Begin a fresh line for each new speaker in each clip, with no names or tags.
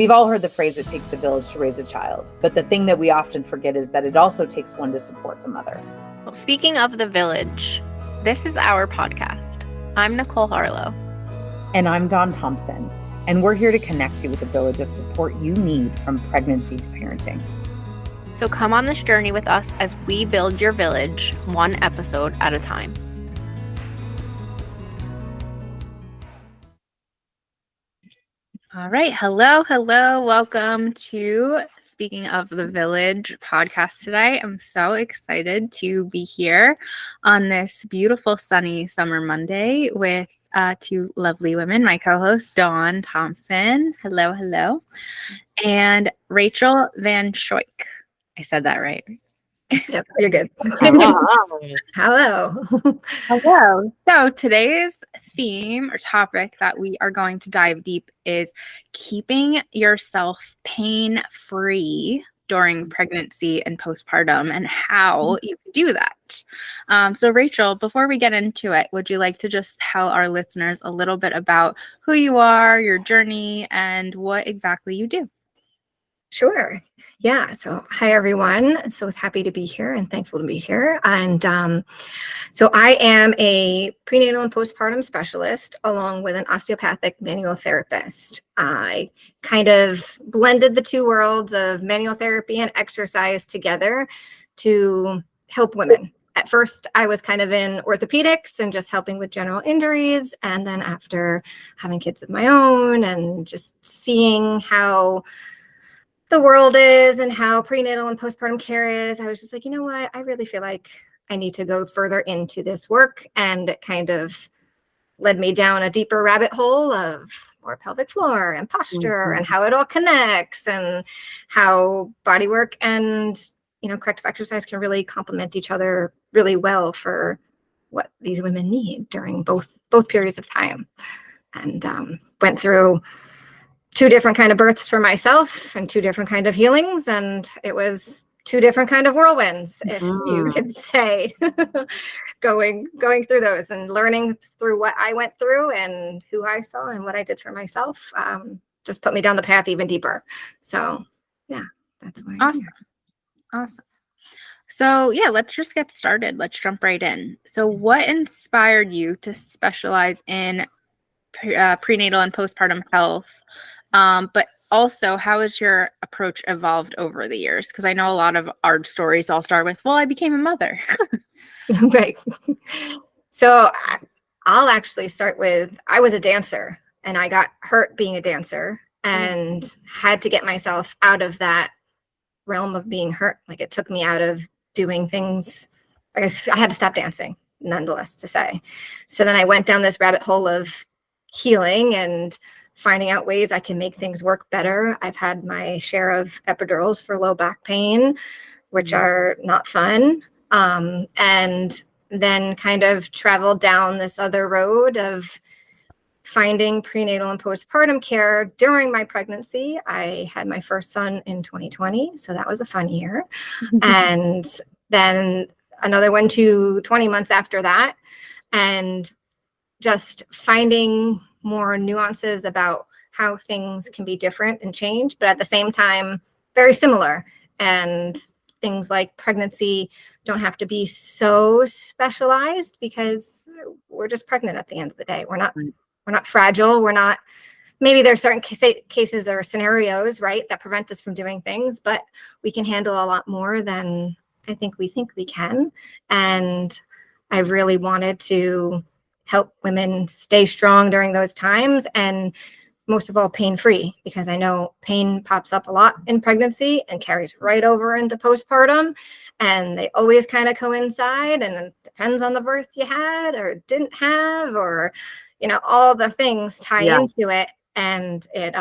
We've all heard the phrase, it takes a village to raise a child, but the thing that we often forget is that it also takes one to support the mother.
Well, speaking of the village, this is our podcast. I'm Nicole Harlow.
And I'm Dawn Thompson, and we're here to connect you with a village of support you need from pregnancy to parenting.
So come on this journey with us as we build your village one episode at a time. All right. Hello. Welcome to Speaking of the Village podcast today. I'm so excited to be here on this beautiful sunny summer Monday with two lovely women, my co-host Dawn Thompson. Hello. And Rachael Van Schoick. I said that right.
Yep, you're good. Hello.
So today's theme or topic that we are going to dive deep is keeping yourself pain-free during pregnancy and postpartum and how you can do that. So Rachael, before we get into it, would you like to just tell our listeners a little bit about who you are, your journey, and what exactly you do?
Sure. Yeah. So hi, everyone. So happy to be here and thankful to be here. And so I am a prenatal and postpartum specialist along with an osteopathic manual therapist. I kind of blended the two worlds of manual therapy and exercise together to help women. At first, I was kind of in orthopedics and just helping with general injuries. And then after having kids of my own and just seeing how the world is and how prenatal and postpartum care is, I was just like, you know what? I really feel like I need to go further into this work. And it kind of led me down a deeper rabbit hole of more pelvic floor and posture and how it all connects and how body work and, corrective exercise can really complement each other really well for what these women need during both periods of time. And went through two different kind of births for myself and two different kind of healings. And it was two different kind of whirlwinds, if you could say, going through those and learning through what I went through and who I saw and what I did for myself, just put me down the path even deeper. So yeah, that's why I'm here.
Awesome. So yeah, let's just get started. Let's jump right in. So what inspired you to specialize in prenatal and postpartum health? But also, how has your approach evolved over the years? Because I know a lot of our stories all start with, well, I became a mother.
Right. So I'll actually start with, I was a dancer and I got hurt being a dancer and had to get myself out of that realm of being hurt. Like it took me out of doing things. I had to stop dancing, nonetheless, to say. So then I went down this rabbit hole of healing and finding out ways I can make things work better. I've had my share of epidurals for low back pain, which are not fun. And then kind of traveled down this other road of finding prenatal and postpartum care during my pregnancy. I had my first son in 2020, so that was a fun year. And then another one to 20 months after that. And just finding more nuances about how things can be different and change, but at the same time, very similar. And things like pregnancy don't have to be so specialized because we're just pregnant at the end of the day. We're not fragile. Maybe there's certain cases or scenarios, right, that prevent us from doing things, but we can handle a lot more than I think we can. And I really wanted to help women stay strong during those times and most of all pain-free, because I know pain pops up a lot in pregnancy and carries right over into postpartum, and they always kind of coincide, and it depends on the birth you had or didn't have, or all the things tie into it. And it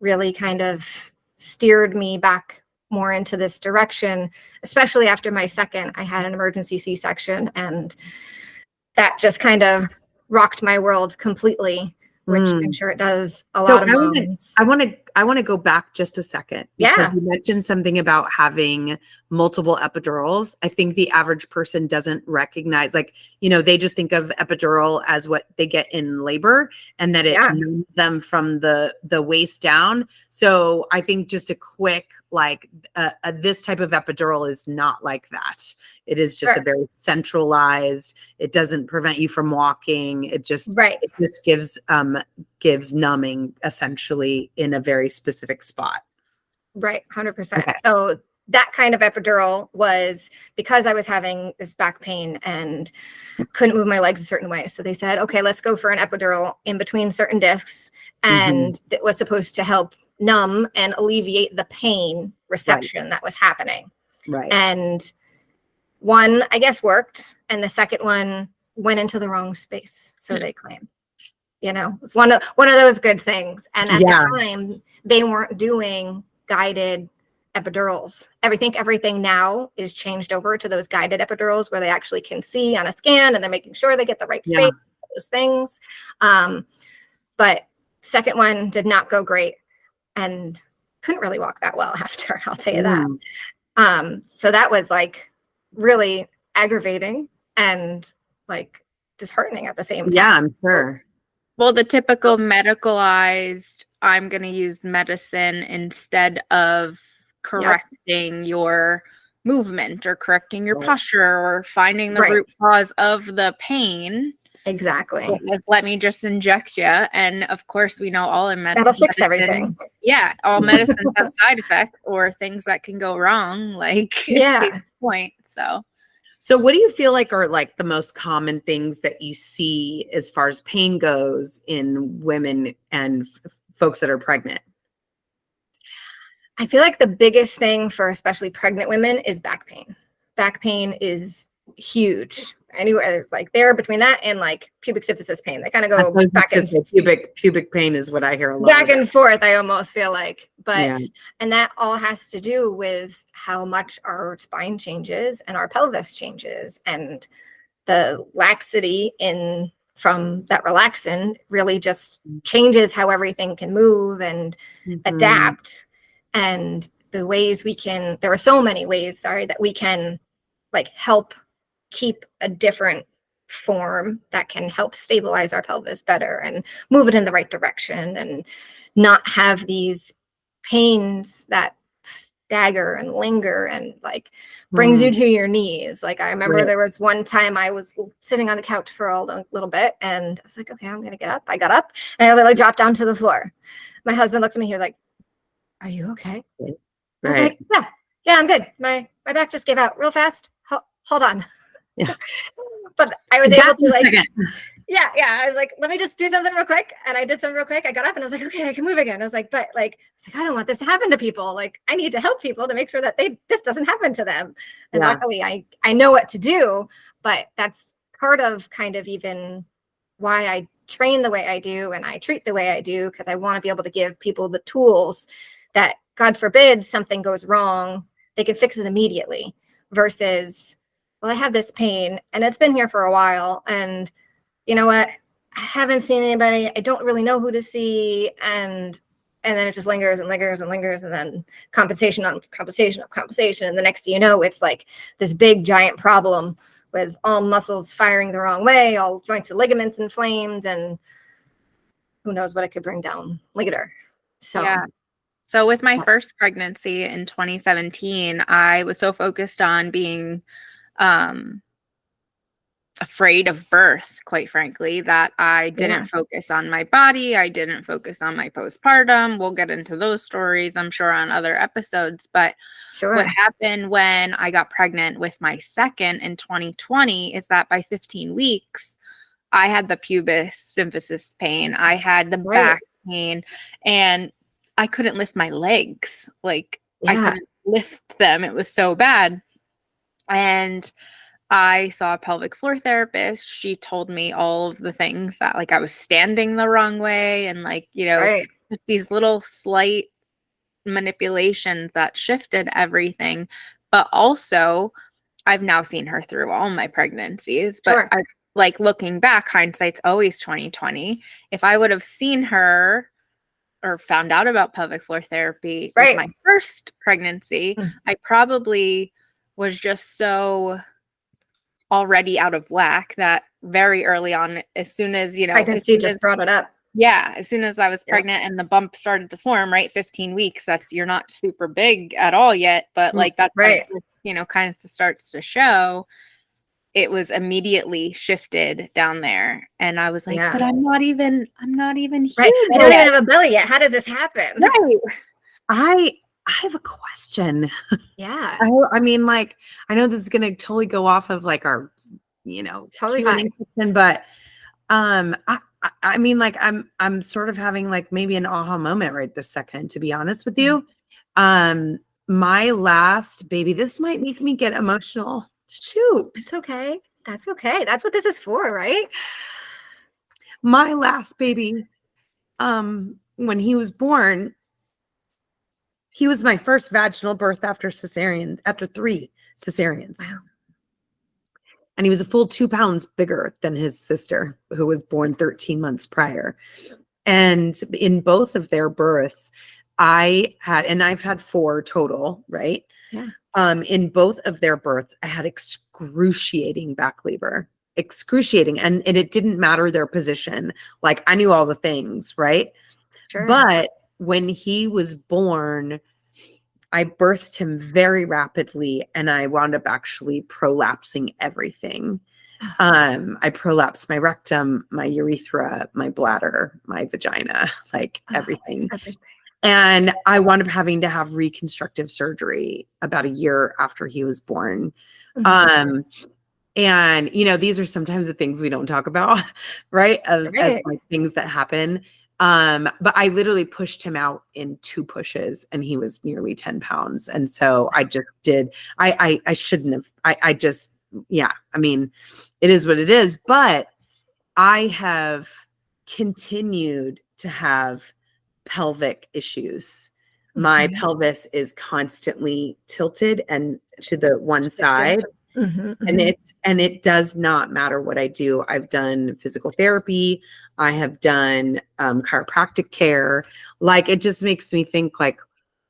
really kind of steered me back more into this direction, especially after my second. I had an emergency C-section, and that just kind of rocked my world completely. which I'm sure it does a
So
lot of moms.
I want to go back just a second because you mentioned something about having multiple epidurals. I think the average person doesn't recognize, like, they just think of epidural as what they get in labor and that it numbs them from the waist down. So I think just a quick, like, this type of epidural is not like that. It is just a very centralized, it doesn't prevent you from walking. It just gives numbing essentially in a very specific spot.
Right, 100%. Okay. So that kind of epidural was because I was having this back pain and couldn't move my legs a certain way. So they said, okay, let's go for an epidural in between certain discs. And it was supposed to help numb and alleviate the pain reception that was happening.
Right.
And one, I guess, worked. And the second one went into the wrong space. So they claim. It's one of those good things. And at the time, they weren't doing guided epidurals. Everything now is changed over to those guided epidurals where they actually can see on a scan and they're making sure they get the right space, those things. But second one did not go great and couldn't really walk that well after, I'll tell you that. So that was like really aggravating and like disheartening at the same time.
Yeah, I'm sure.
Well, the typical medicalized, I'm going to use medicine instead of correcting your movement or correcting your posture or finding the root cause of the pain.
Exactly.
Let me just inject you. And of course, we know all in medicine.
That'll fix everything.
Yeah. All medicines have side effects or things that can go wrong. Like, point.
So what do you feel like are like the most common things that you see as far as pain goes in women and folks that are pregnant?
I feel like the biggest thing for especially pregnant women is back pain. Back pain is huge. Anywhere like there between that and like pubic symphysis pain. They kind of go back and
pubic pain is what I hear a lot.
Back and forth, I almost feel like. But and that all has to do with how much our spine changes and our pelvis changes. And the laxity from that relaxin really just changes how everything can move and adapt. And the ways there are so many ways, that we can like help keep a different form that can help stabilize our pelvis better and move it in the right direction and not have these pains that stagger and linger and like brings you to your knees. Like I remember there was one time I was sitting on the couch for a little bit and I was like, okay, I'm going to get up. I got up and I literally dropped down to the floor. My husband looked at me. He was like, are you okay? I was like, yeah, I'm good. My back just gave out real fast. Hold on.
Yeah.
But I was able to like, I was like, let me just do something real quick. And I did something real quick. I got up and I was like, okay, I can move again. I was like, I don't want this to happen to people. Like I need to help people to make sure that this doesn't happen to them. And luckily I know what to do, but that's part of kind of even why I train the way I do and I treat the way I do, because I want to be able to give people the tools that, God forbid, something goes wrong, they can fix it immediately versus, well, I have this pain and it's been here for a while. And you know what? I haven't seen anybody. I don't really know who to see. And then it just lingers and lingers and lingers. And then compensation on compensation of compensation. And the next thing you know, it's like this big giant problem with all muscles firing the wrong way, all joints and ligaments inflamed, and who knows what it could bring down later.
So with my first pregnancy in 2017, I was so focused on being afraid of birth, quite frankly, that I didn't focus on my body. I didn't focus on my postpartum. We'll get into those stories, I'm sure, on other episodes. But what happened when I got pregnant with my second in 2020 is that by 15 weeks, I had the pubis symphysis pain. I had the back pain, and I couldn't lift my legs. Like I couldn't lift them. It was so bad. And I saw a pelvic floor therapist. She told me all of the things that, like, I was standing the wrong way and, like, just these little slight manipulations that shifted everything. But also, I've now seen her through all my pregnancies. But like looking back, hindsight's always 2020. If I would have seen her or found out about pelvic floor therapy with my first pregnancy, I probably was just so already out of whack that very early on, as soon as,
pregnancy just brought it up.
Yeah. As soon as I was pregnant and the bump started to form, right? 15 weeks, you're not super big at all yet, but like that's
right.
Kind of starts to show. It was immediately shifted down there. And I was like, but I'm not even huge.
Right. I don't even have a belly yet. How does this happen?
Right.
I have a question.
Yeah.
I mean, like, I know this is going to totally go off of like our,
totally fine.
Section, but I mean, like, I'm sort of having like maybe an aha moment right this second, to be honest with you. My last baby, this might make me get emotional. Shoot.
It's okay. That's okay. That's what this is for, right?
My last baby, when he was born, he was my first vaginal birth after 3 cesareans.
Wow.
And he was a full 2 pounds bigger than his sister, who was born 13 months prior. And in both of their births, I've had 4 total, right?
Yeah.
In both of their births, I had excruciating back labor, excruciating. And it didn't matter their position. Like, I knew all the things, right?
Sure.
But when he was born, I birthed him very rapidly, and I wound up actually prolapsing everything. I prolapsed my rectum, my urethra, my bladder, my vagina, like everything. And I wound up having to have reconstructive surgery about a year after he was born. And, these are sometimes the things we don't talk about, right? As like things that happen. But I literally pushed him out in 2 pushes, and he was nearly 10 pounds. And so I just did, I shouldn't have, I just, I mean, it is what it is, but I have continued to have pelvic issues. My pelvis is constantly tilted and to the one side. And it does not matter what I do. I've done physical therapy. I have done chiropractic care. Like, it just makes me think like,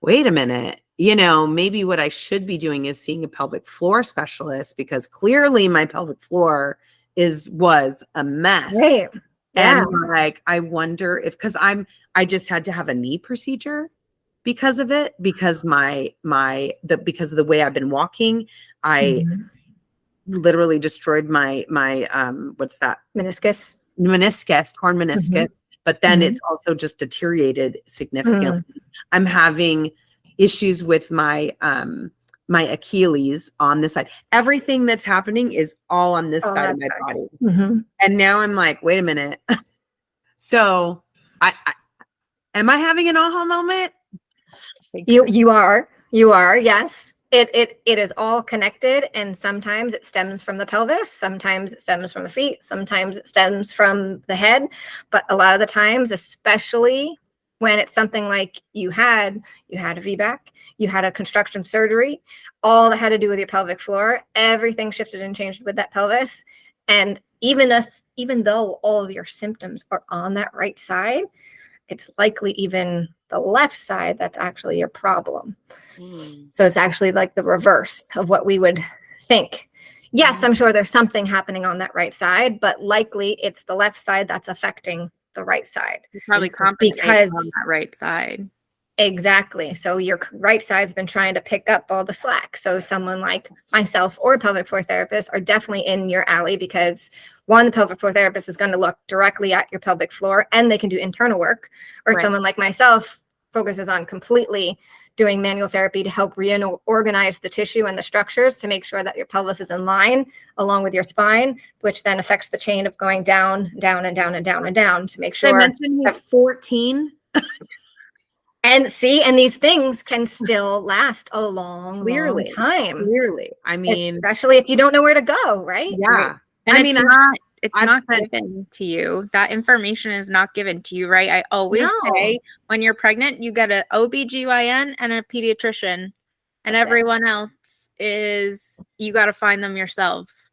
wait a minute, maybe what I should be doing is seeing a pelvic floor specialist, because clearly my pelvic floor was a mess.
Right.
And like, I wonder if, because I just had to have a knee procedure because of it, because because of the way I've been walking, I literally destroyed my what's that?
Meniscus,
torn meniscus. But then it's also just deteriorated significantly. I'm having issues with my my Achilles on this side. Everything that's happening is all on this side of my body. And now I'm like, wait a minute. So I am I having an aha moment?
You are, yes. It is all connected, and sometimes it stems from the pelvis, sometimes it stems from the feet, sometimes it stems from the head. But a lot of the times, especially when it's something like you had a VBAC, you had a construction surgery, all that had to do with your pelvic floor, everything shifted and changed with that pelvis. And even though all of your symptoms are on that right side, it's likely even the left side that's actually your problem. So it's actually like the reverse of what we would think. Yes, I'm sure there's something happening on that right side, but likely it's the left side that's affecting the right side.
You probably compensate on that right side.
Exactly. So your right side's been trying to pick up all the slack. So someone like myself or a pelvic floor therapist are definitely in your alley, because one, the pelvic floor therapist is going to look directly at your pelvic floor and they can do internal work, or someone like myself focuses on completely doing manual therapy to help reorganize the tissue and the structures to make sure that your pelvis is in line along with your spine, which then affects the chain of going down, down, and down, and down, and down to make sure.
I mentioned he's 14.
And these things can still last a long time.
Clearly. I mean,
especially if you don't know where to go, right?
Yeah.
And it's not given to you. That information is not given to you, right? I always say when you're pregnant, you get an OBGYN and a pediatrician, and everyone else you got to find them yourselves.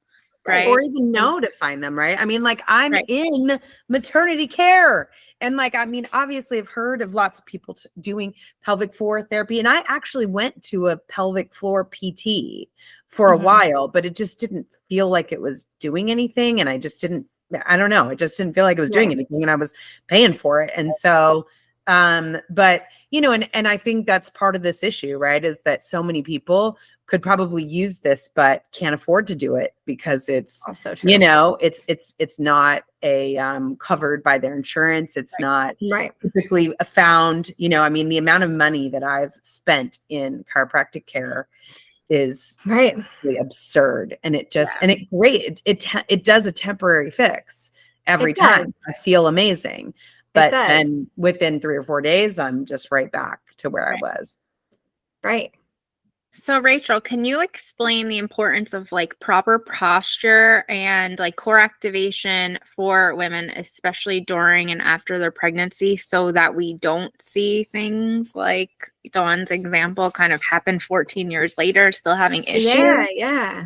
right?
Or even know to find them, right? I mean, like I'm
Right.
in maternity care. And like, I mean, obviously I've heard of lots of people doing pelvic floor therapy. And I actually went to a pelvic floor PT for a while, but it just didn't feel like it was doing anything. And I just didn't, I don't know. It just didn't feel like it was doing anything, and I was paying for it. And so, but you know, and I think that's part of this issue, right? Is that so many people could probably use this, but can't afford to do it because it's,
Also true.
you know, it's not a covered by their insurance. It's not typically found, you know, I mean, the amount of money that I've spent in chiropractic care is really absurd. And it just, and it does a temporary fix every time. I feel amazing. But then within 3 or 4 days, I'm just right back to where I was.
Right.
So Rachel, can you explain the importance of like proper posture and like core activation for women, especially during and after their pregnancy, so that we don't see things like Dawn's example kind of happen 14 years later, still having issues?
Yeah.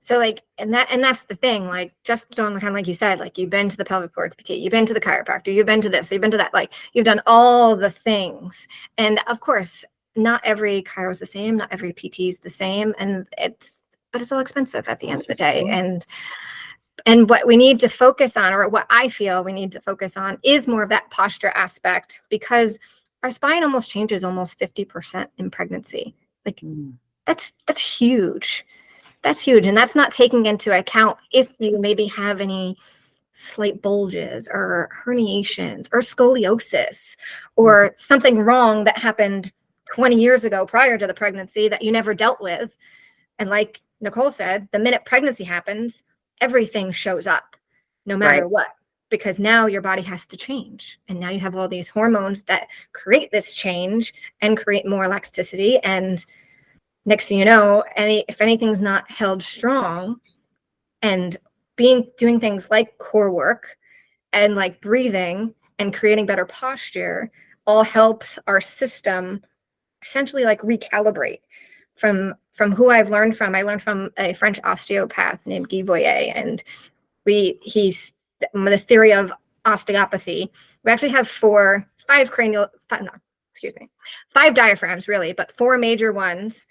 So like, and that's the thing, like just on kind of like you said, like you've been to the pelvic floor PT, you've been to the chiropractor, you've been to this, you've been to that, like you've done all the things. And of course, not every chiro is the same, not every PT is the same. But it's all expensive at the end of the day. And what we need to focus on, or what I feel we need to focus on, is more of that posture aspect, because our spine almost changes almost 50% in pregnancy. Like that's huge. That's huge. And that's not taking into account if you maybe have any slight bulges or herniations or scoliosis or something wrong that happened 20 years ago prior to the pregnancy that you never dealt with. And like Nicole said, the minute pregnancy happens, everything shows up no matter what, because now your body has to change. And now you have all these hormones that create this change and create more elasticity. And next thing you know, if anything's not held strong, and doing things like core work and like breathing and creating better posture all helps our system essentially like recalibrate. From who I've learned from, I learned from a French osteopath named Guy Voyer, and he's this theory of osteopathy. We actually have five diaphragms really, but 4 major ones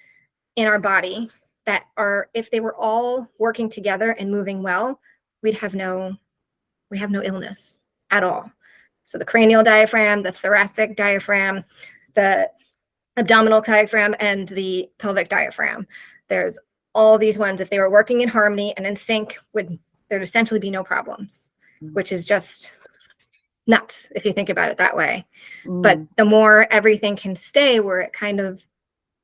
in our body that are, if they were all working together and moving well, we have no illness at all. So the cranial diaphragm, the thoracic diaphragm, the abdominal diaphragm, and the pelvic diaphragm. There's all these ones. If they were working in harmony and in sync, there'd essentially be no problems, which is just nuts if you think about it that way. But the more everything can stay where it kind of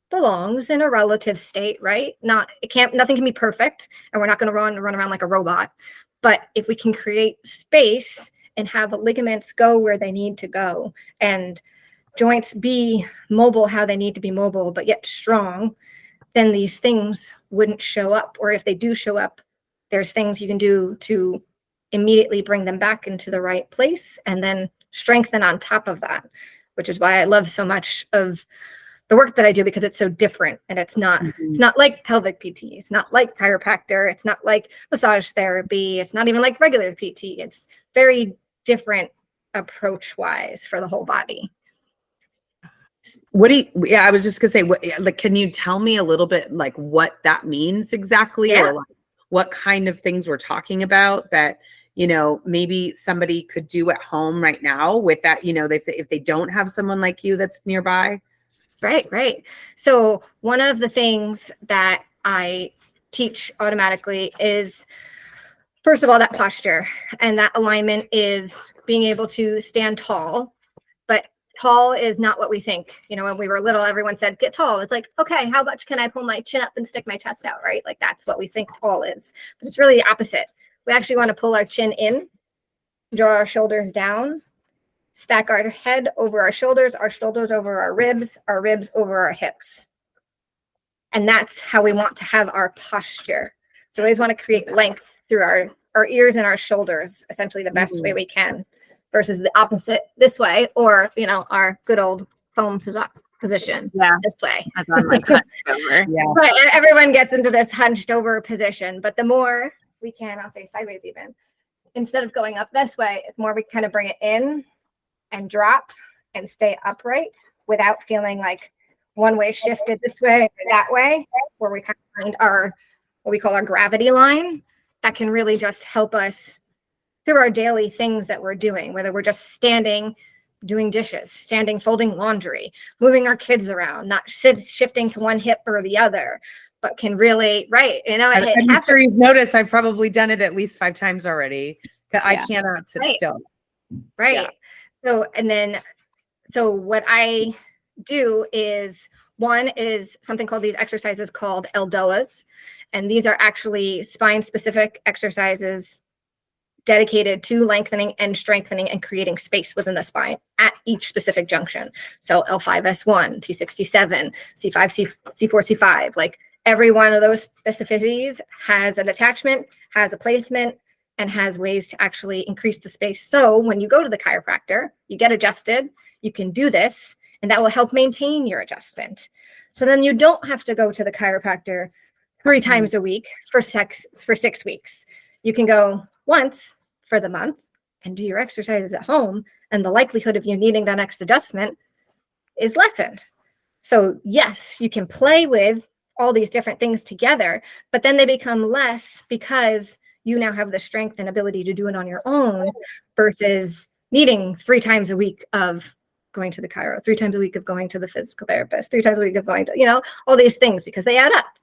belongs in a relative state, right? Nothing can be perfect, and we're not going to run around like a robot. But if we can create space and have the ligaments go where they need to go, and joints be mobile how they need to be mobile, but yet strong, then these things wouldn't show up. Or if they do show up, there's things you can do to immediately bring them back into the right place and then strengthen on top of that, which is why I love so much of the work that I do, because it's so different. And it's not like pelvic PT. It's not like chiropractor. It's not like massage therapy. It's not even like regular PT. It's very different approach wise for the whole body.
I was just gonna say, can you tell me a little bit like what that means exactly? Or like what kind of things we're talking about that, you know, maybe somebody could do at home right now with that, you know, if they don't have someone like you that's nearby?
Right. So one of the things that I teach automatically is, first of all, that posture, and that alignment is being able to stand tall. But tall is not what we think. You know, when we were little, everyone said, get tall. It's like, okay, how much can I pull my chin up and stick my chest out, right? Like that's what we think tall is. But it's really the opposite. We actually want to pull our chin in, draw our shoulders down, stack our head over our shoulders over our ribs over our hips. And that's how we want to have our posture. So we always want to create length through our ears and our shoulders, essentially the best way we can, versus the opposite this way, or, you know, our good old foam position this way.
As I'm like hunched over.
But everyone gets into this hunched over position. But the more we can, I'll face sideways even. Instead of going up this way, it's more we kind of bring it in and drop and stay upright without feeling like one way shifted this way or that way, where we kind of find our, what we call our gravity line. That can really just help us through our daily things that we're doing, whether we're just standing, doing dishes, standing, folding laundry, moving our kids around, not shifting to one hip or the other, but can really, right. You know,
I'm sure you've noticed I've probably done it at least 5 times already. I cannot sit still.
Right.
Yeah.
So what I do is, one is something called these exercises called LDOAs. And these are actually spine specific exercises dedicated to lengthening and strengthening and creating space within the spine at each specific junction. So L5S1, T67, C5, C4, C5, like every one of those specificities has an attachment, has a placement, and has ways to actually increase the space. So when you go to the chiropractor, you get adjusted, you can do this, and that will help maintain your adjustment. So then you don't have to go to the chiropractor 3 times a week for 6 weeks. You can go once for the month and do your exercises at home, and the likelihood of you needing that next adjustment is lessened. So yes, you can play with all these different things together, but then they become less because you now have the strength and ability to do it on your own versus needing 3 times a week of going to the chiro, 3 times a week of going to the physical therapist, 3 times a week of going to, you know, all these things, because they add up.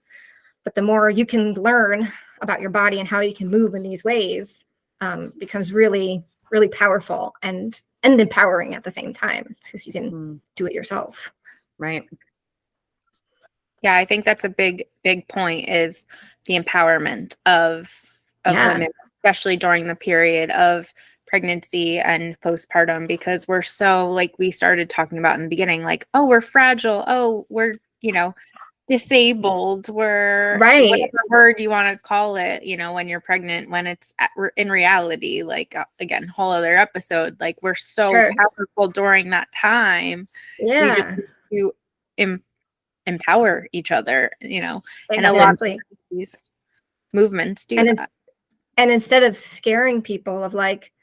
But the more you can learn about your body and how you can move in these ways, becomes really, really powerful and empowering at the same time, because you can do it yourself.
Right.
Yeah, I think that's a big point, is the empowerment of women, especially during the period of pregnancy and postpartum, because we're so, like we started talking about in the beginning, like, oh, we're fragile. Oh, we're, you know, disabled. We're whatever word you want to call it, you know, when you're pregnant, when it's in reality, like, again, whole other episode, like we're so powerful during that time. We just need to empower each other, you know, and a lot of these movements do that.
And instead of scaring people of like,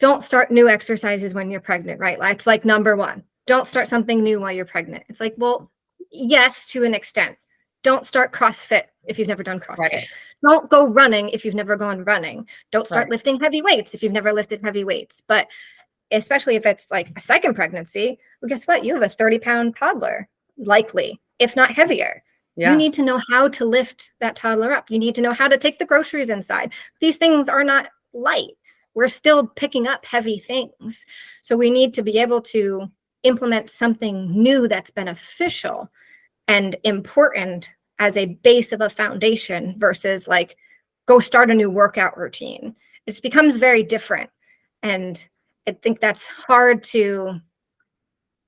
don't start new exercises when you're pregnant, right? It's like number 1, don't start something new while you're pregnant. It's like, well, yes, to an extent. Don't start CrossFit if you've never done CrossFit. Right. Don't go running if you've never gone running. Don't start lifting heavy weights if you've never lifted heavy weights. But especially if it's like a second pregnancy, well, guess what? You have a 30-pound toddler, likely, if not heavier. Yeah. You need to know how to lift that toddler up. You need to know how to take the groceries inside. These things are not light. We're still picking up heavy things. So we need to be able to implement something new that's beneficial and important as a base of a foundation versus like, go start a new workout routine. It becomes very different. And I think that's hard to,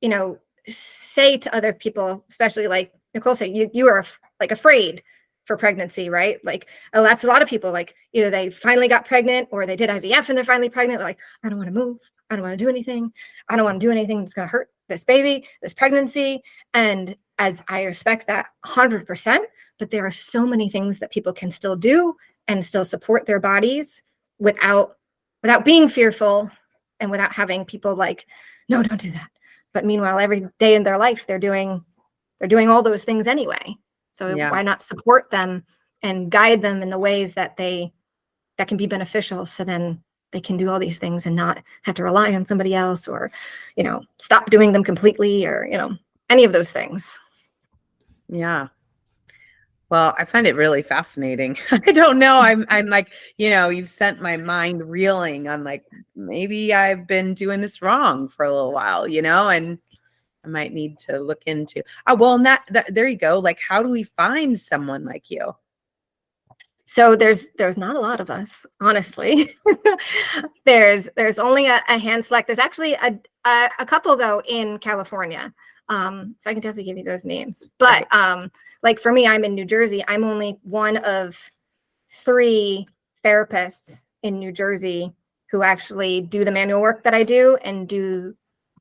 you know, say to other people, especially like Nicole said, you are like afraid for pregnancy, right? Like, that's a lot of people, like either they finally got pregnant or they did IVF and they're finally pregnant. They're like, I don't want to move. I don't want to do anything. I don't want to do anything that's going to hurt this baby, this pregnancy. And as I respect that 100%, but there are so many things that people can still do and still support their bodies without being fearful and without having people like, no, don't do that. But meanwhile, every day in their life, they're doing all those things anyway. So why not support them and guide them in the ways that can be beneficial, so then they can do all these things and not have to rely on somebody else, or, you know, stop doing them completely, or, you know, any of those things.
Yeah. Well, I find it really fascinating. I don't know. I'm like, you know, you've sent my mind reeling. I'm like, maybe I've been doing this wrong for a little while, you know, and I might need to look into. Oh, well, and that there you go. Like, how do we find someone like you?
So there's not a lot of us, honestly. there's only a hand select. There's actually a couple though in California. So I can definitely give you those names. But like for me, I'm in New Jersey. I'm only one of 3 therapists in New Jersey who actually do the manual work that I do and do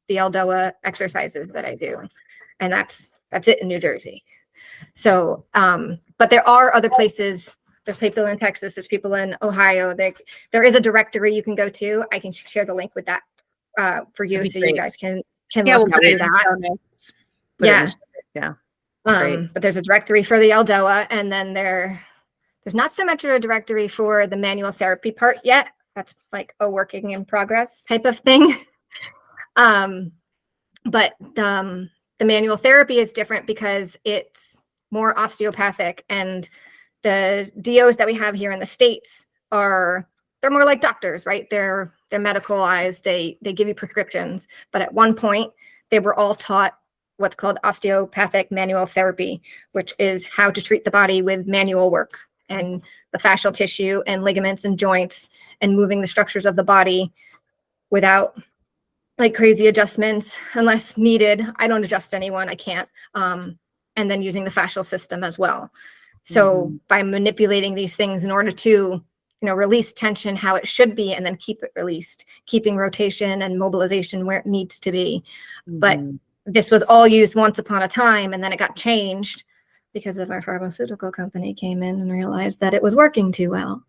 the LDOA exercises that I do. And that's it in New Jersey. So, but there are other places There's people in Texas, there's people in Ohio. There is a directory you can go to. I can share the link with that for you, so you guys can look through that. Yeah.
Yeah.
But there's a directory for the Aldoa, and then there's not so much of a directory for the manual therapy part yet. That's like a working in progress type of thing. But the manual therapy is different because it's more osteopathic, and the DOs that we have here in the States they're more like doctors, right? They're medicalized. They give you prescriptions, but at one point they were all taught what's called osteopathic manual therapy, which is how to treat the body with manual work and the fascial tissue and ligaments and joints and moving the structures of the body without like crazy adjustments unless needed. I don't adjust anyone. I can't. And then using the fascial system as well. So by manipulating these things in order to, release tension how it should be, and then keep it released, keeping rotation and mobilization where it needs to be. But this was all used once upon a time, and then it got changed because of our pharmaceutical company came in and realized that it was working too well.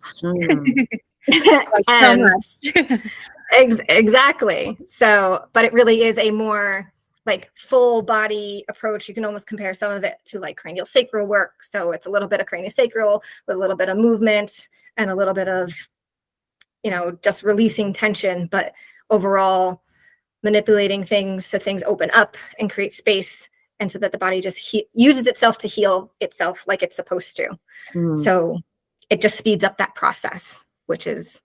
Exactly. So, but it really is a more like full body approach. You can almost compare some of it to like craniosacral work. So it's a little bit of craniosacral with a little bit of movement and a little bit of, just releasing tension, but overall manipulating things so things open up and create space, and so that the body just uses itself to heal itself like it's supposed to. So it just speeds up that process, which is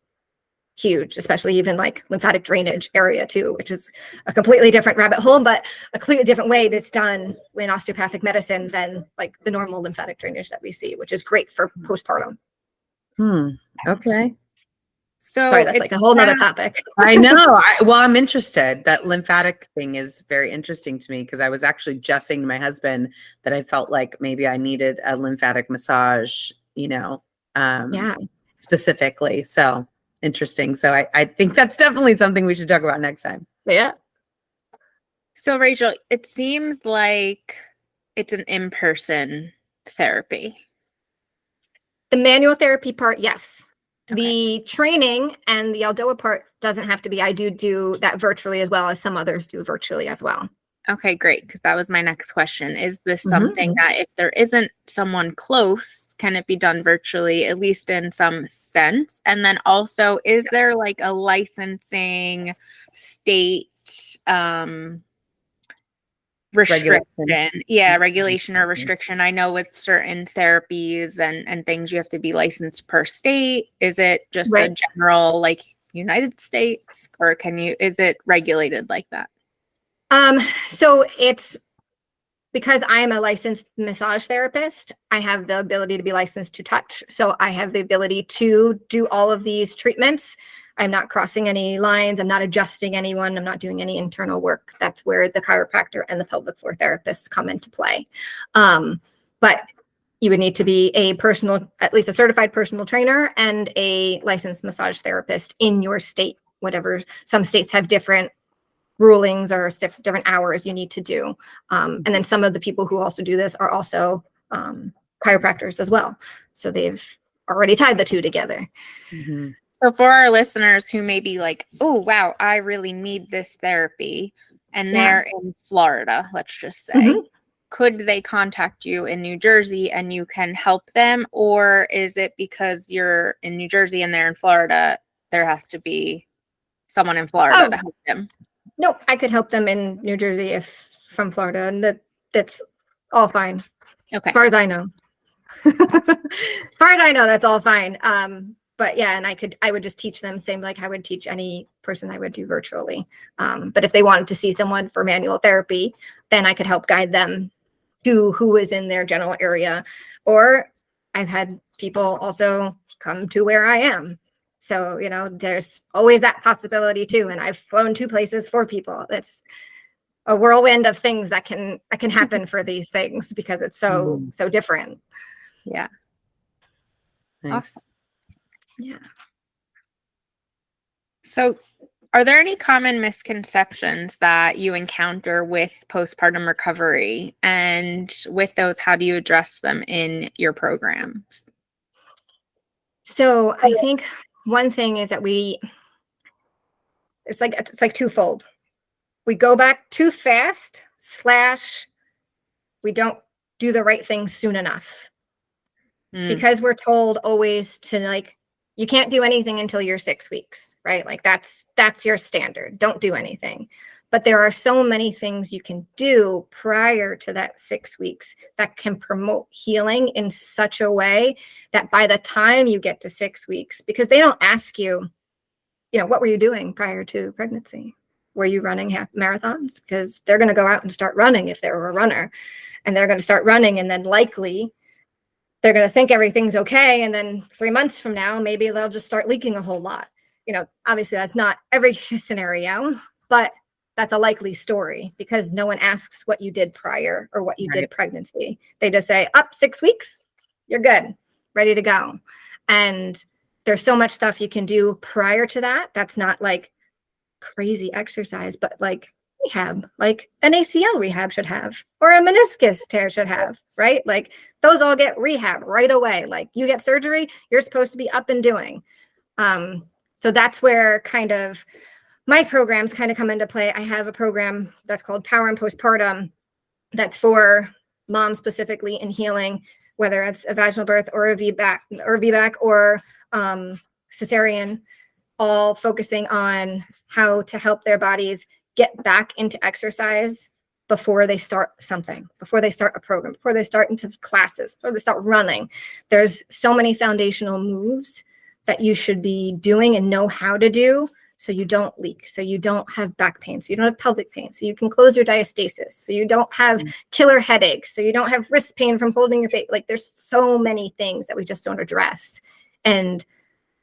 huge, especially even like lymphatic drainage area too, which is a completely different rabbit hole, but a completely different way that's done in osteopathic medicine than like the normal lymphatic drainage that we see, which is great for postpartum.
Okay.
So sorry, that's like a whole nother topic.
I know. I'm interested. That lymphatic thing is very interesting to me, because I was actually just saying to my husband that I felt like maybe I needed a lymphatic massage, specifically. So interesting. So I think that's definitely something we should talk about next time.
Yeah.
So Rachel, it seems like it's an in-person therapy.
The manual therapy part, yes.
Okay.
The training and the Aldoa part doesn't have to be. I do that virtually as well as some others do virtually as well.
Okay, great. Because that was my next question. Is this something that if there isn't someone close, can it be done virtually, at least in some sense? And then also, is there like a licensing state restriction? Regulation or restriction. I know with certain therapies and things, you have to be licensed per state. Is it just a general like United States, or is it regulated like that?
So it's because I am a licensed massage therapist, I have the ability to be licensed to touch. So I have the ability to do all of these treatments. I'm not crossing any lines. I'm not adjusting anyone. I'm not doing any internal work. That's where the chiropractor and the pelvic floor therapists come into play. But you would need to be at least a certified personal trainer and a licensed massage therapist in your state, whatever. Some states have different rulings or different hours you need to do. And then some of the people who also do this are also chiropractors as well. So they've already tied the two together.
So for our listeners who may be like, oh, wow, I really need this therapy, and they're in Florida, let's just say, could they contact you in New Jersey and you can help them? Or is it because you're in New Jersey and they're in Florida, there has to be someone in Florida to help them?
No, I could help them in New Jersey if from Florida, and that's all fine.
Okay.
As far as I know. That's all fine. But yeah, and I would just teach them same like I would teach any person I would do virtually. But if they wanted to see someone for manual therapy, then I could help guide them to who is in their general area. Or I've had people also come to where I am. So, there's always that possibility too. And I've flown 2 places for people. It's a whirlwind of things that can happen for these things because it's so different.
Yeah.
Nice.
Awesome.
Yeah.
So are there any common misconceptions that you encounter with postpartum recovery? And with those, how do you address them in your programs?
So I think one thing is that it's like twofold. We go back too fast / we don't do the right thing soon enough. Because we're told always to like, you can't do anything until you're 6 weeks, right? Like that's your standard. Don't do anything. But there are so many things you can do prior to that 6 weeks that can promote healing in such a way that by the time you get to 6 weeks, because they don't ask you, what were you doing prior to pregnancy? Were you running half marathons? Because they're going to go out and start running if they're a runner, and they're going to start running, and then likely they're going to think everything's okay. And then 3 months from now, maybe they'll just start leaking a whole lot. Obviously that's not every scenario, but that's a likely story because no one asks what you did prior or what you did pregnancy. They just say, up 6 weeks, you're good, ready to go. And there's so much stuff you can do prior to that. That's not like crazy exercise, but like rehab, like an ACL rehab should have, or a meniscus tear should have, right? Like those all get rehab right away. Like you get surgery, you're supposed to be up and doing. So that's where kind of my programs kind of come into play. I have a program that's called Power and Postpartum that's for moms specifically in healing, whether it's a vaginal birth or a VBAC or cesarean, all focusing on how to help their bodies get back into exercise before they start something, before they start a program, before they start into classes, before they start running. There's so many foundational moves that you should be doing and know how to do so you don't leak, so you don't have back pain, so you don't have pelvic pain, so you can close your diastasis, so you don't have killer headaches, so you don't have wrist pain from holding your face. Like there's so many things that we just don't address. And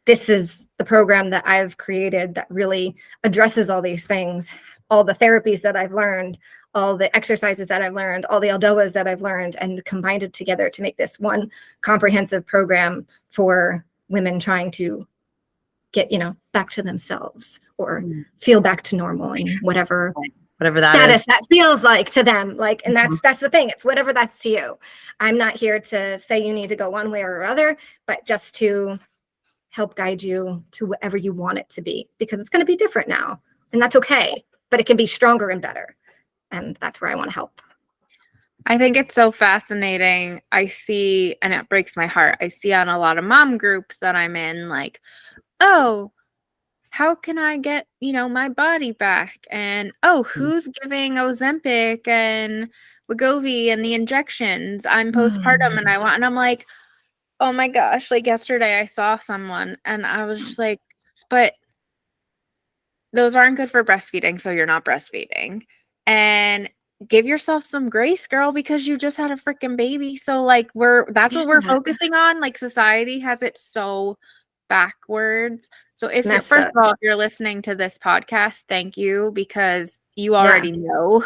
this is the program that I've created that really addresses all these things, all the therapies that I've learned, all the exercises that I've learned, all the Aldoas that I've learned, and combined it together to make this one comprehensive program for women trying to get, back to themselves or feel back to normal and whatever that status is. That feels like to them. Like, and that's the thing. It's whatever that's to you. I'm not here to say you need to go one way or other, but just to help guide you to whatever you want it to be, because it's going to be different now, and that's okay, but it can be stronger and better. And that's where I want to help.
I think it's so fascinating. I see, and it breaks my heart, I see on a lot of mom groups that I'm in, like, oh, how can I get, my body back? And, oh, who's giving Ozempic and Wegovy and the injections? I'm postpartum and I'm like, oh my gosh, like yesterday I saw someone and I was just like, but those aren't good for breastfeeding, so you're not breastfeeding. And give yourself some grace, girl, because you just had a freaking baby. So like that's what we're focusing on. Like society has it so backwards. So if you're, first of all, if you're listening to this podcast, thank you, because you already know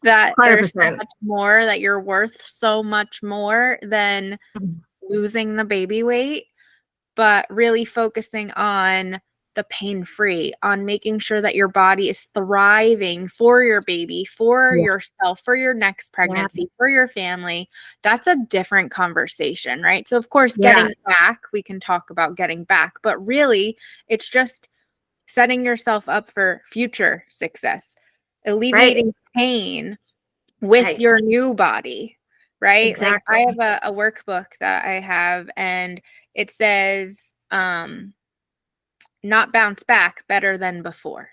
that 100%. There's so much more, that you're worth so much more than losing the baby weight, but really focusing on the pain-free, on making sure that your body is thriving for your baby, for yourself, for your next pregnancy, for your family. That's a different conversation, right? So of course, getting back, we can talk about getting back, but really it's just setting yourself up for future success, alleviating pain with your new body. Right? Exactly. Like I have a workbook that I have, and it says, not bounce back, better than before.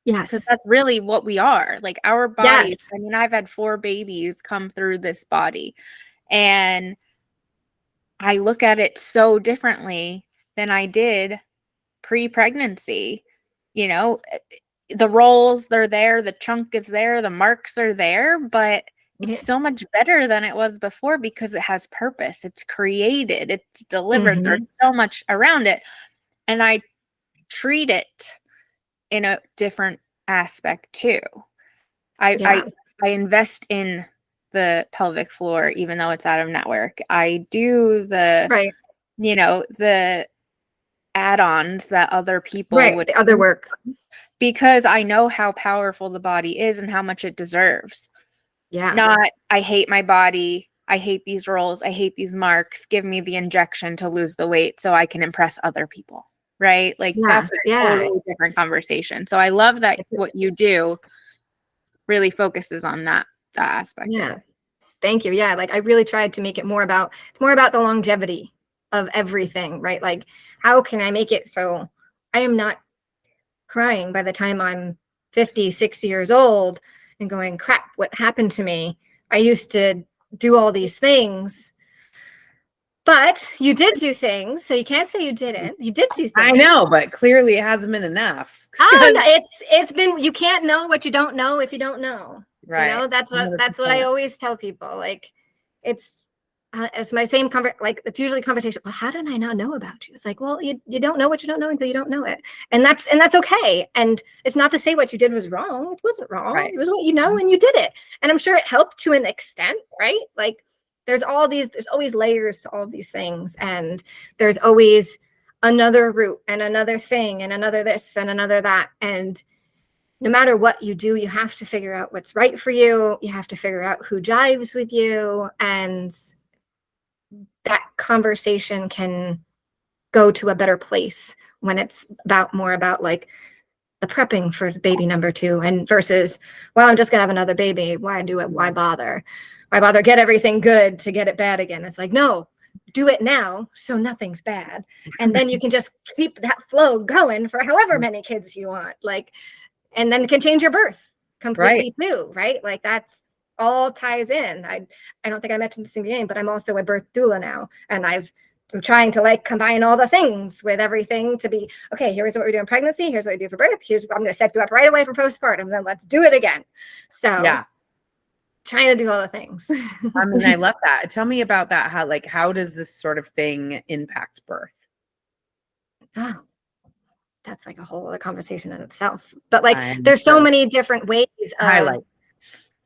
Yes. Because that's really what we are. Like our bodies, I mean, I've had 4 babies come through this body, and I look at it so differently than I did pre-pregnancy. The rolls, they're there, the chunk is there, the marks are there, but it's so much better than it was before because it has purpose. It's created, it's delivered. There's so much around it. And I treat it in a different aspect too. I invest in the pelvic floor, even though it's out of network. I do the, the add-ons that other people would
the other work,
because I know how powerful the body is and how much it deserves. Not, I hate my body, I hate these rolls. I hate these marks. Give me the injection to lose the weight so I can impress other people. Right? Like that's a totally different conversation. So I love that what you do really focuses on that aspect.
Yeah. Thank you. Yeah. Like I really tried to make it it's more about the longevity of everything, right? Like how can I make it so I am not crying by the time I'm 50, 60 years old and going, crap, what happened to me? I used to do all these things. But you did do things, so you can't say you didn't. You did do things.
I know, but clearly it hasn't been enough.
Oh no, it's been. You can't know what you don't know if you don't know.
Right.
You know, that's what I always tell people. Like, it's my same like it's usually conversation. Well, how did I not know about you? It's like, well, you don't know what you don't know until you don't know it, and that's okay. And it's not to say what you did was wrong. It wasn't wrong. Right. It was what you know, and you did it. And I'm sure it helped to an extent, right? Like. There's always layers to all of these things. And there's always another route and another thing and another this and another that. And no matter what you do, you have to figure out what's right for you. You have to figure out who jives with you. And that conversation can go to a better place when it's more about like the prepping for baby number 2 and versus, well, I'm just going to have another baby. Why do it? Why bother? Why bother get everything good to get it bad again? It's like, no, do it now so nothing's bad. And then you can just keep that flow going for however many kids you want. Like, and then can change your birth completely too, right? Like that's all ties in. I don't think I mentioned this in the beginning, but I'm also a birth doula now. And I'm trying to like combine all the things with everything to be, okay, here's what we do in pregnancy. Here's what we do for birth. I'm going to set you up right away for postpartum. Then let's do it again. So trying to do all the things.
I mean, I love that. Tell me about that. How does this sort of thing impact birth?
Oh, that's like a whole other conversation in itself. But like, there's so many different ways of, highlight.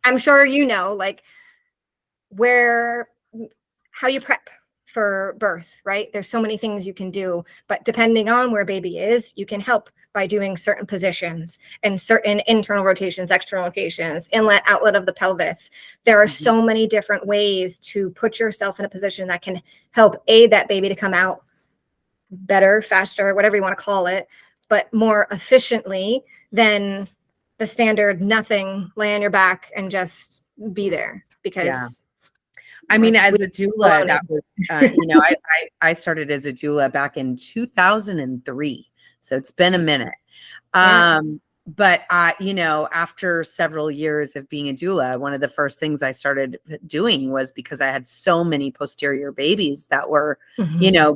I'm sure you know, like how you prep for birth, right? There's so many things you can do, but depending on where baby is, you can help by doing certain positions and certain internal rotations, external rotations, inlet, outlet of the pelvis. There are so many different ways to put yourself in a position that can help aid that baby to come out better, faster, whatever you want to call it, but more efficiently than the standard nothing, lay on your back and just be there. Because
I mean, as a doula, that was, I started as a doula back in 2003. So it's been a minute. But after several years of being a doula, one of the first things I started doing was because I had so many posterior babies that were,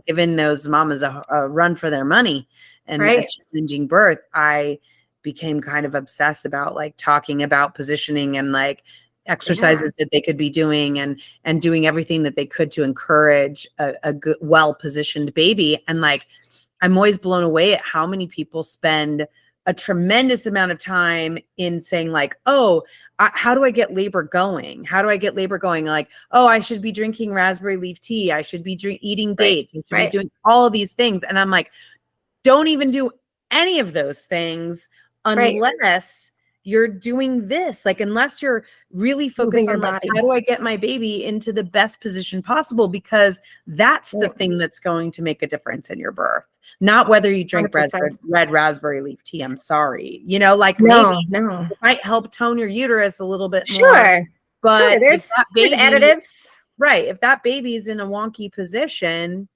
giving those mamas a run for their money and a challenging birth. I became kind of obsessed about like talking about positioning and like exercises that they could be doing and doing everything that they could to encourage a good, well-positioned baby. And like, I'm always blown away at how many people spend a tremendous amount of time in saying like, oh, how do I get labor going? How do I get labor going? Like, oh, I should be drinking raspberry leaf tea. I should be eating dates. I should be doing all of these things. And I'm like, don't even do any of those things unless you're doing this, like, unless you're really focused on like, how do I get my baby into the best position possible? Because that's the thing that's going to make a difference in your birth, not whether you drink red raspberry leaf tea. I'm sorry. Like maybe it might help tone your uterus a little bit more. But
there's additives.
Right. If that baby's in a wonky position,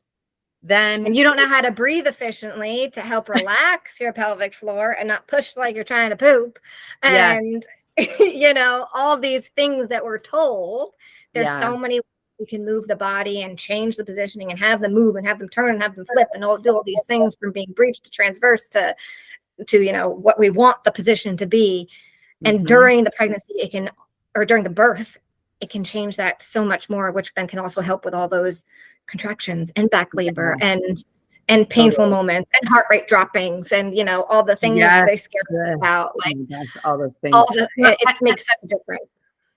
then
and you don't know how to breathe efficiently to help relax your pelvic floor and not push like you're trying to poop. And all these things that we're told, there's so many ways you can move the body and change the positioning and have them move and have them turn and have them flip and do all these things from being breached to transverse to what we want the position to be. And during the pregnancy, during the birth, it can change that so much more, which then can also help with all those contractions and back labor and painful moments and heart rate droppings and all the things they scare about, like
all those things.
It makes such a difference.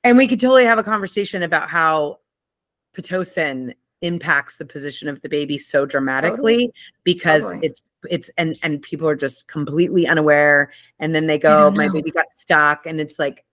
And we could totally have a conversation about how Pitocin impacts the position of the baby so dramatically because it's and people are just completely unaware, and then they go, my baby got stuck, and it's like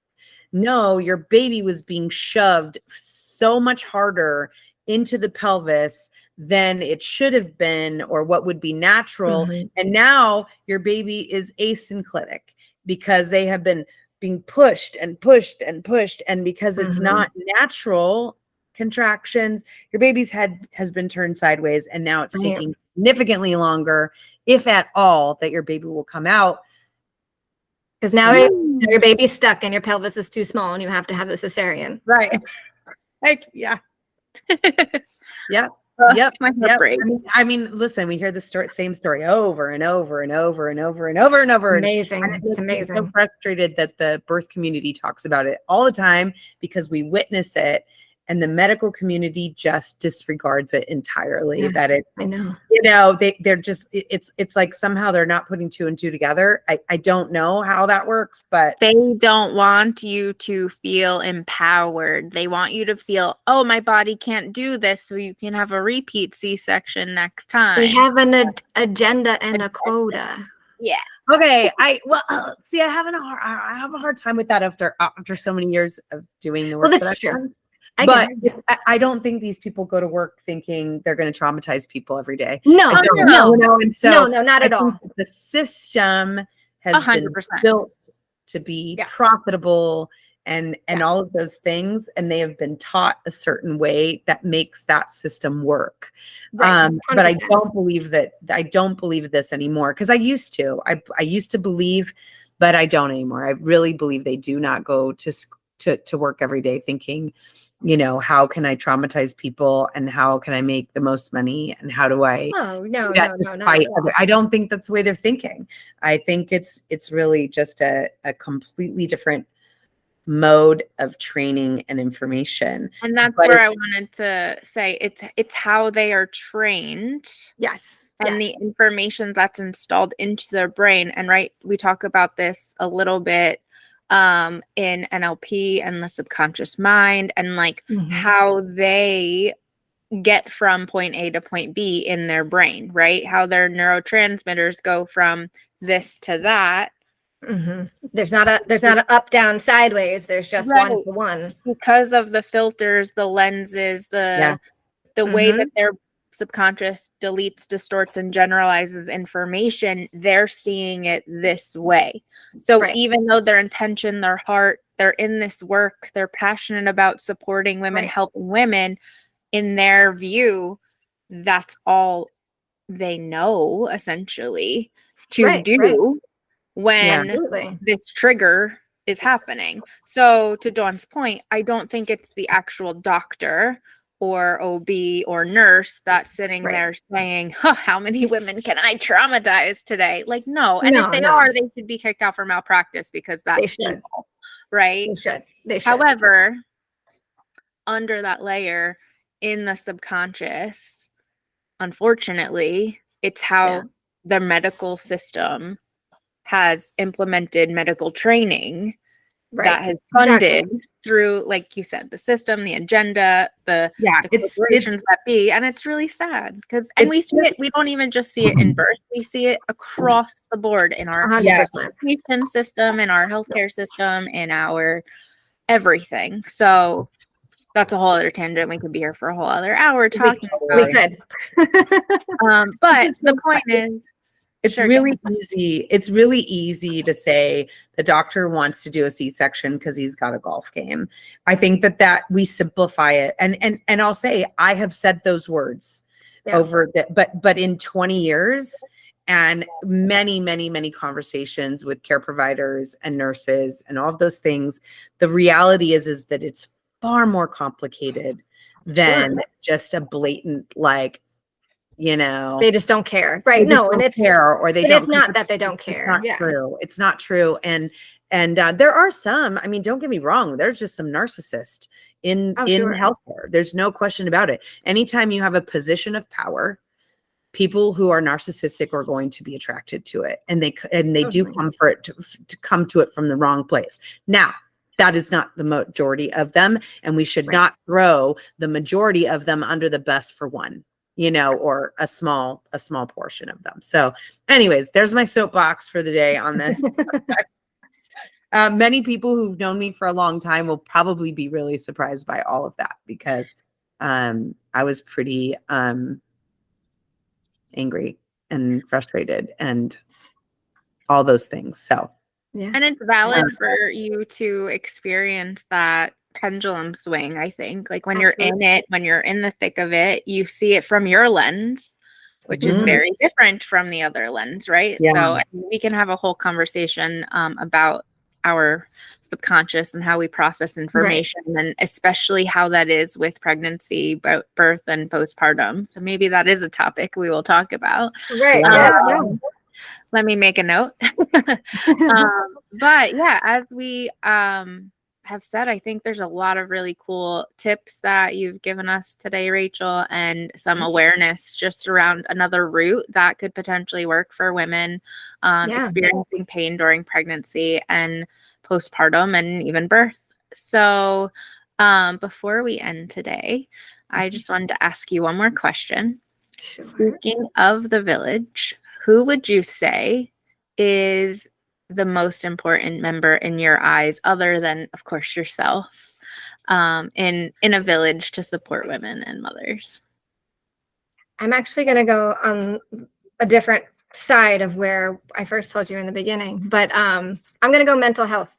no, your baby was being shoved so much harder into the pelvis than it should have been, or what would be natural. And now your baby is asynclitic because they have been being pushed and pushed and pushed. And because it's not natural contractions, your baby's head has been turned sideways, and now it's taking significantly longer, if at all, that your baby will come out.
Because now your baby's stuck and your pelvis is too small and you have to have a cesarean.
Right. Like, yeah. Yep. Yep. I mean, listen, we hear the same story over and over and over and over and over and over.
Amazing.
It's amazing. So frustrated that the birth community talks about it all the time because we witness it, and the medical community just disregards it entirely. That it's,
I know,
they're just, it's like somehow they're not putting two and two together. I don't know how that works, but
they don't want you to feel empowered. They want you to feel, oh, my body can't do this, so you can have a repeat C-section next time.
They have an agenda and a quota.
Yeah.
Okay. I have a hard time with that after so many years of doing the work.
Well, that's true.
But I don't think these people go to work thinking they're going to traumatize people every day.
No.
And so
no, not at all.
The system has
100%.
been built to be profitable and all of those things, and they have been taught a certain way that makes that system work.
Right.
But I don't believe that. I don't believe this anymore, because I used to. I used to believe, but I don't anymore. I really believe they do not go to work every day thinking, how can I traumatize people, and how can I make the most money, and how do I
no,
I don't think that's the way they're thinking. I think it's really just a completely different mode of training and information.
And that's where I wanted to say it's how they are trained.
Yes.
And the information that's installed into their brain. And we talk about this a little bit in NLP and the subconscious mind, and how they get from point A to point B in their brain, right? How their neurotransmitters go from this to that.
There's not a up, down, sideways. There's just one to one,
because of the filters, the lenses, the way that their subconscious deletes, distorts, and generalizes information. They're seeing it this way. So even though their intention, their heart, they're in this work, they're passionate about supporting women, helping women, in their view, that's all they know essentially to do when this trigger is happening. So to Dawn's point, I don't think it's the actual doctor or OB or nurse that's sitting there saying, how many women can I traumatize today? No. And if they are, they should be kicked out for malpractice, because that's evil, right?
They should.
However, under that layer in the subconscious, unfortunately, it's how the medical system has implemented medical training that has funded through, like you said, the system, the agenda, the corporations that be. And it's really sad because, and we see it, we don't even just see it in birth, we see it across the board in our education system, in our healthcare system, in our everything. So that's a whole other tangent. We could be here for a whole other hour talking about it. But the point is,
it's really easy. It's really easy to say the doctor wants to do a C-section because he's got a golf game. I think that we simplify it. And I'll say, I have said those words over that, but in 20 years and many, many, many conversations with care providers and nurses and all of those things, the reality is that it's far more complicated than just a blatant, they
just don't care, right? No, and it's
care, or they don't.
It's not that they don't care.
It's not true. It's not true. And there are some. I mean, don't get me wrong. There's just some narcissists in healthcare. There's no question about it. Anytime you have a position of power, people who are narcissistic are going to be attracted to it, and they do come for it to come to it from the wrong place. Now, that is not the majority of them, and we should not throw the majority of them under the bus for one. Or a small portion of them. So anyways, there's my soapbox for the day on this. Many people who've known me for a long time will probably be really surprised by all of that because I was pretty angry and frustrated and all those things. So,
Yeah.
And it's valid for you to experience that pendulum swing, I think. Like when you're in it, when you're in the thick of it, you see it from your lens, which is very different from the other lens, right?
Yeah.
So I mean, we can have a whole conversation about our subconscious and how we process information, and especially how that is with pregnancy, birth, and postpartum. So maybe that is a topic we will talk about.
Right.
Let me make a note. But yeah, as we have said, I think there's a lot of really cool tips that you've given us today, Rachael, and some awareness just around another route that could potentially work for women experiencing pain during pregnancy and postpartum and even birth. So before we end today, I just wanted to ask you one more question.
Sure.
Speaking of the village, who would you say is the most important member in your eyes, other than, of course, yourself, in a village to support women and mothers?
I'm actually going to go on a different side of where I first told you in the beginning, but I'm going to go mental health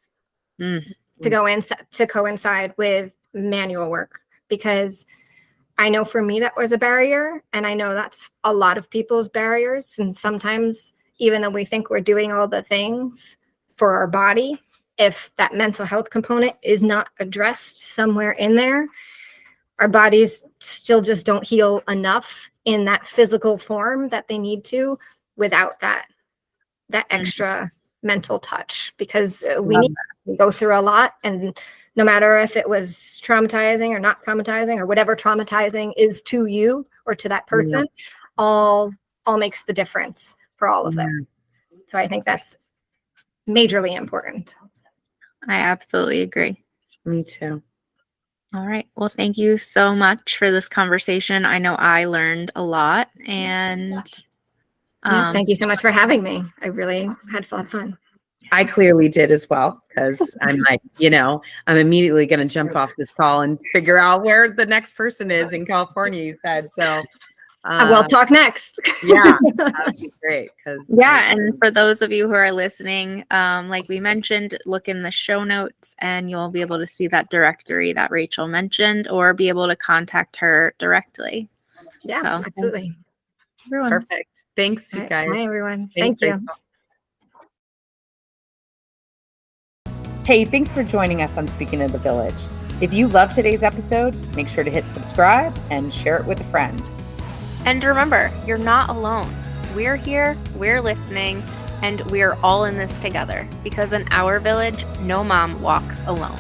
to coincide with manual work, because I know for me that was a barrier, and I know that's a lot of people's barriers. And sometimes, even though we think we're doing all the things for our body, if that mental health component is not addressed somewhere in there, our bodies still just don't heal enough in that physical form that they need to without that extra mental touch, because we go through a lot, and no matter if it was traumatizing or not traumatizing, or whatever traumatizing is to you or to that person, all makes the difference for all of this. So I think that's majorly important.
I absolutely agree.
Me too.
All right. Well, thank you so much for this conversation. I know I learned a lot, and
thank you so much for having me. I really had fun.
I clearly did as well, because I'm like, I'm immediately going to jump off this call and figure out where the next person is in California, you said. So
we'll talk next.
Yeah, that would be great.
And for those of you who are listening, like we mentioned, look in the show notes and you'll be able to see that directory that Rachael mentioned, or be able to contact her directly.
Yeah, so, absolutely.
Everyone.
Perfect. Thanks, you guys.
Hi, everyone. Thank you.
Hey, thanks for joining us on Speaking of the Village. If you love today's episode, make sure to hit subscribe and share it with a friend.
And remember, you're not alone. We're here, we're listening, and we're all in this together, because in our village, no mom walks alone.